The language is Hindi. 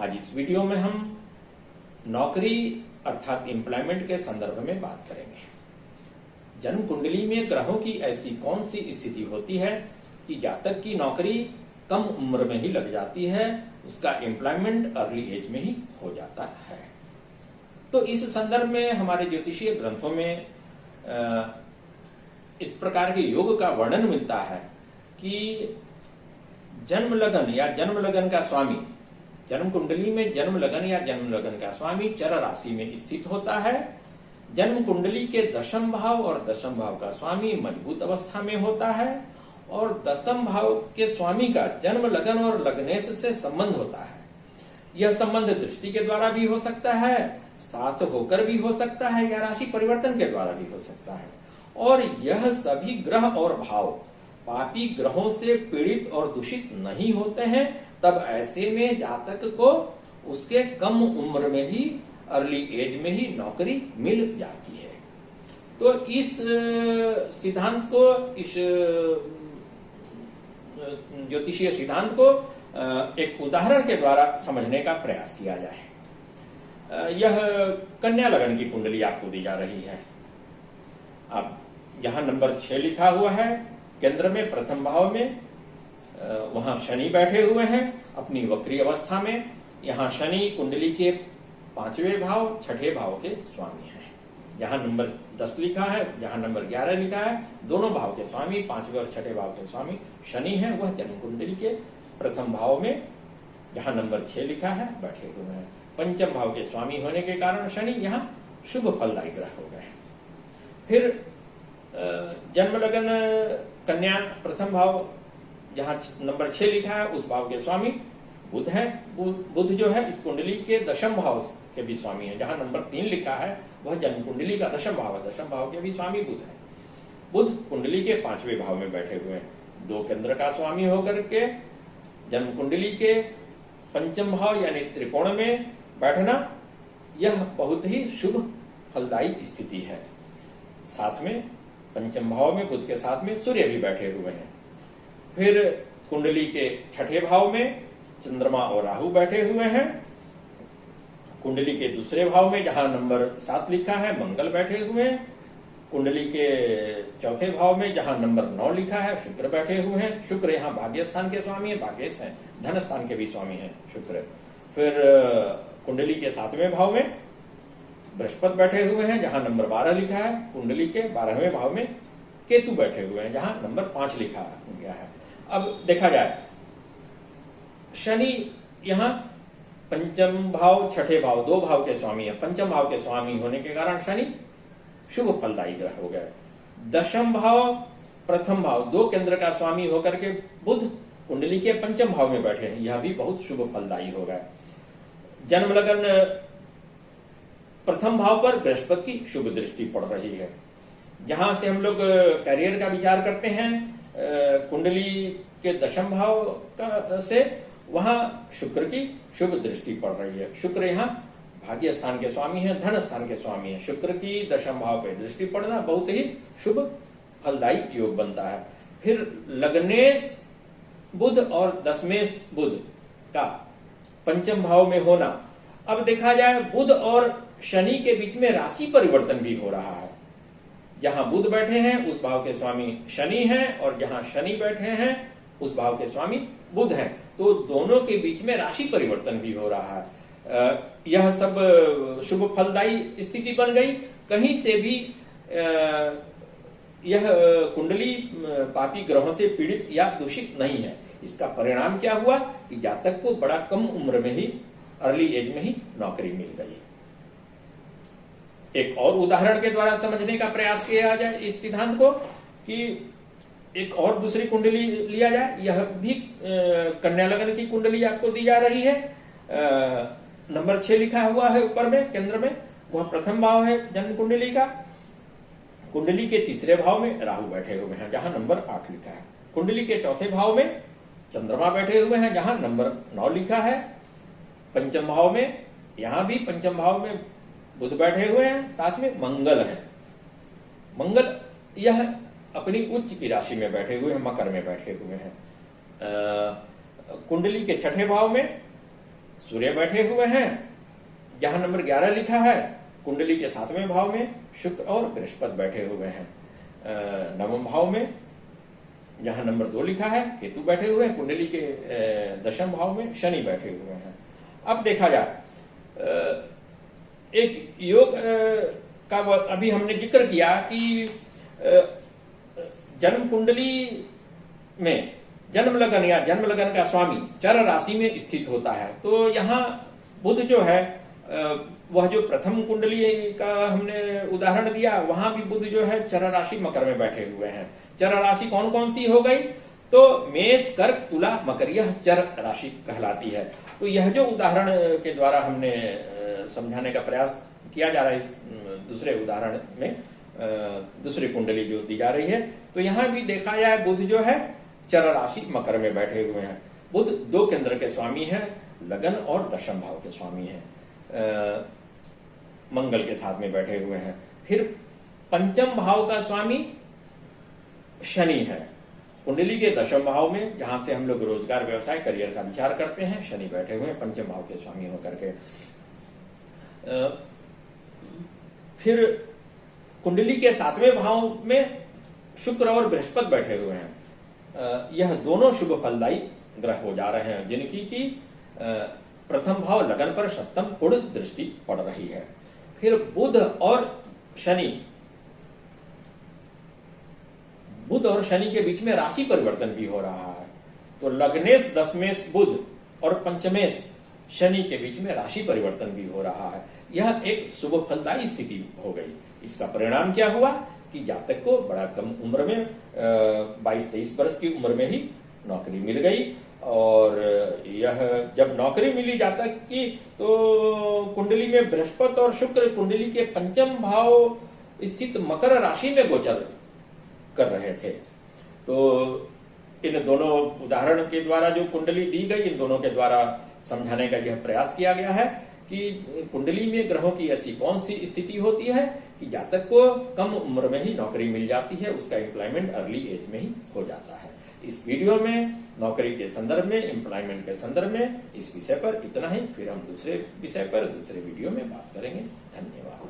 आज इस वीडियो में हम नौकरी अर्थात एम्प्लॉयमेंट के संदर्भ में बात करेंगे। जन्म कुंडली में ग्रहों की ऐसी कौन सी स्थिति होती है कि जातक की नौकरी कम उम्र में ही लग जाती है, उसका एम्प्लॉयमेंट अर्ली एज में ही हो जाता है। तो इस संदर्भ में हमारे ज्योतिषीय ग्रंथों में इस प्रकार के योग का वर्णन मिलता है कि जन्म लगन या जन्म लगन का स्वामी, जन्म कुंडली में जन्म लगन या जन्म लगन का स्वामी चर राशि में स्थित होता है। जन्म कुंडली के दशम भाव और दशम भाव का स्वामी मजबूत अवस्था में होता है और दशम भाव के स्वामी का जन्म लगन और लग्नेश से संबंध होता है। यह संबंध दृष्टि के द्वारा भी हो सकता है, साथ होकर भी हो सकता है या राशि परिवर्तन के द्वारा भी हो सकता है। और यह सभी ग्रह और भाव पापी ग्रहों से पीड़ित और दूषित नहीं होते हैं, तब ऐसे में जातक को उसके कम उम्र में ही अर्ली एज में ही नौकरी मिल जाती है। तो इस सिद्धांत को, इस ज्योतिषीय सिद्धांत को एक उदाहरण के द्वारा समझने का प्रयास किया जाए। यह कन्या लगन की कुंडली आपको दी जा रही है। अब यहां नंबर 6 लिखा हुआ है, केंद्र में प्रथम भाव में वहां शनि बैठे हुए हैं अपनी वक्री अवस्था में। यहां शनि कुंडली के 5वें भाव 6ठे भाव के स्वामी हैं। जहां नंबर 10 लिखा है, जहां नंबर 11 लिखा है, दोनों भाव के स्वामी 5वें और 6ठे भाव के स्वामी शनि हैं। वह जन्म कुंडली के प्रथम भाव में जहां नंबर 6 लिखा है बैठे हुए हैं। पंचम भाव के स्वामी होने के कारण शनि यहाँ शुभ फलदायी ग्रह हो गए। फिर जन्म लगन कन्या प्रथम भाव जहां नंबर 6 लिखा है उस भाव के स्वामी बुध है। बुध जो है इस कुंडली के दशम भाव के भी स्वामी है। जहां नंबर 3 लिखा है वह जन्म कुंडली का दशम भाव है, दशम भाव के भी स्वामी बुध है। बुध कुंडली के 5वें भाव में बैठे हुए हैं। 2 केंद्र का स्वामी होकर के जन्म कुंडली के पंचम भाव यानी त्रिकोण में बैठना यह बहुत ही शुभ फलदायी स्थिति है। साथ में पंचम भाव में बुध के साथ में सूर्य भी बैठे हुए हैं। फिर कुंडली के 6ठे भाव में चंद्रमा और राहु बैठे हुए हैं। कुंडली के दूसरे भाव में जहां नंबर 7 लिखा है मंगल बैठे हुए हैं। कुंडली के चौथे भाव में जहां नंबर 9 लिखा है शुक्र बैठे हुए हैं। शुक्र यहाँ भाग्य स्थान के स्वामी है, भाग्येश हैं, धन स्थान के भी स्वामी हैं शुक्र। फिर कुंडली के 7वें भाव में बृहस्पति बैठे हुए हैं जहां नंबर 12 लिखा है। कुंडली के 12वें भाव में केतु बैठे हुए हैं जहां नंबर 5 लिखा गया है। अब देखा जाए शनि यहाँ पंचम भाव 6ठे भाव 2 भाव के स्वामी है। पंचम भाव के स्वामी होने के कारण शनि शुभ फलदायी ग्रह हो गए। दशम भाव प्रथम भाव 2 केंद्र का स्वामी होकर के बुध कुंडली के पंचम भाव में बैठे हैं, यह भी बहुत शुभ फलदायी हो गए। जन्म लगन प्रथम भाव पर बृहस्पति की शुभ दृष्टि पड़ रही है। जहां से हम लोग करियर का विचार करते हैं कुंडली के दशम भाव का से, वहां शुक्र की शुभ दृष्टि पड़ रही है। शुक्र यहाँ भाग्य स्थान के स्वामी है, धन स्थान के स्वामी है। शुक्र की दशम भाव पे दृष्टि पड़ना बहुत ही शुभ फलदायी योग बनता है। फिर लग्नेश बुध और दशमेश बुध का पंचम भाव में होना। अब देखा जाए बुध और शनि के बीच में राशि परिवर्तन भी हो रहा है। जहां बुध बैठे हैं उस भाव के स्वामी शनि हैं और जहां शनि बैठे हैं उस भाव के स्वामी बुध हैं। तो दोनों के बीच में राशि परिवर्तन भी हो रहा है। यह सब शुभ फलदायी स्थिति बन गई। कहीं से भी यह कुंडली पापी ग्रहों से पीड़ित या दूषित नहीं है। इसका परिणाम क्या हुआ कि जातक को बड़ा कम उम्र में ही, अर्ली एज में ही नौकरी मिल गई। एक और उदाहरण के द्वारा समझने का प्रयास किया जाए इस सिद्धांत को कि एक और दूसरी कुंडली लिया जाए। यह भी कन्या लगन की कुंडली आपको दी जा रही है। नंबर 6 लिखा हुआ है ऊपर में केंद्र में, वह प्रथम भाव है जन्म कुंडली का। कुंडली के 3रे भाव में राहु बैठे हुए हैं जहां नंबर 8 लिखा है। कुंडली के 4थे भाव में चंद्रमा बैठे हुए हैं जहां नंबर 9 लिखा है। पंचम भाव में, यहां भी पंचम भाव में बुध बैठे हुए हैं, साथ में मंगल है। मंगल यह अपनी उच्च की राशि में बैठे हुए हैं, मकर में बैठे हुए हैं। कुंडली के 6ठे भाव में सूर्य बैठे हुए हैं, जहां नंबर 11 लिखा है कुंडली के 7वें भाव में शुक्र और बृहस्पति बैठे हुए हैं। 9वें भाव में जहां नंबर 2 लिखा है केतु बैठे हुए हैं, कुंडली के 10वें भाव में शनि बैठे हुए हैं। अब देखा जाए एक योग का अभी हमने जिक्र किया कि जन्म कुंडली में जन्म लगन या जन्म लगन का स्वामी चर राशि में स्थित होता है। तो यहाँ बुध जो है वह जो प्रथम कुंडली का हमने उदाहरण दिया, वहां भी बुध जो है चर राशि मकर में बैठे हुए हैं। चर राशि कौन कौन सी हो गई? तो मेष, कर्क, तुला, मकर, यह चर राशि कहलाती है। तो यह जो उदाहरण के द्वारा हमने समझाने का प्रयास किया जा रहा है, इस दूसरे उदाहरण में दूसरी कुंडली जो दी जा रही है, तो यहां भी देखा जाए बुध जो है चर राशि मकर में बैठे हुए हैं। बुध 2 केंद्र के स्वामी हैं, लगन और दशम भाव के स्वामी हैं, मंगल के साथ में बैठे हुए हैं। फिर पंचम भाव का स्वामी शनि है, कुंडली के दशम भाव में, जहां से हम लोग रोजगार, व्यवसाय, करियर का विचार करते हैं, शनि बैठे हुए हैं पंचम भाव के स्वामी होकर के। फिर कुंडली के 7वें भाव में शुक्र और बृहस्पति बैठे हुए हैं। यह दोनों शुभ फलदायी ग्रह हो जा रहे हैं, जिनकी की प्रथम भाव लगन पर सप्तम पूर्ण दृष्टि पड़ रही है। फिर बुध और शनि के बीच में राशि परिवर्तन भी हो रहा है। तो लग्नेश दशमेश बुध और पंचमेश शनि के बीच में राशि परिवर्तन भी हो रहा है। यह एक शुभ फलदायी स्थिति हो गई। इसका परिणाम क्या हुआ कि जातक को बड़ा कम उम्र में 22-23 वर्ष की उम्र में ही नौकरी मिल गई। और यह जब नौकरी मिली जातक की, तो कुंडली में बृहस्पति और शुक्र कुंडली के पंचम भाव स्थित मकर राशि में गोचर कर रहे थे। तो इन दोनों उदाहरण के द्वारा जो कुंडली दी गई, इन दोनों के द्वारा समझाने का यह प्रयास किया गया है कि कुंडली में ग्रहों की ऐसी कौन सी स्थिति होती है कि जातक को कम उम्र में ही नौकरी मिल जाती है, उसका एम्प्लॉयमेंट अर्ली एज में ही हो जाता है। इस वीडियो में नौकरी के संदर्भ में, एम्प्लॉयमेंट के संदर्भ में इस विषय पर इतना ही। फिर हम दूसरे विषय पर दूसरे वीडियो में बात करेंगे। धन्यवाद।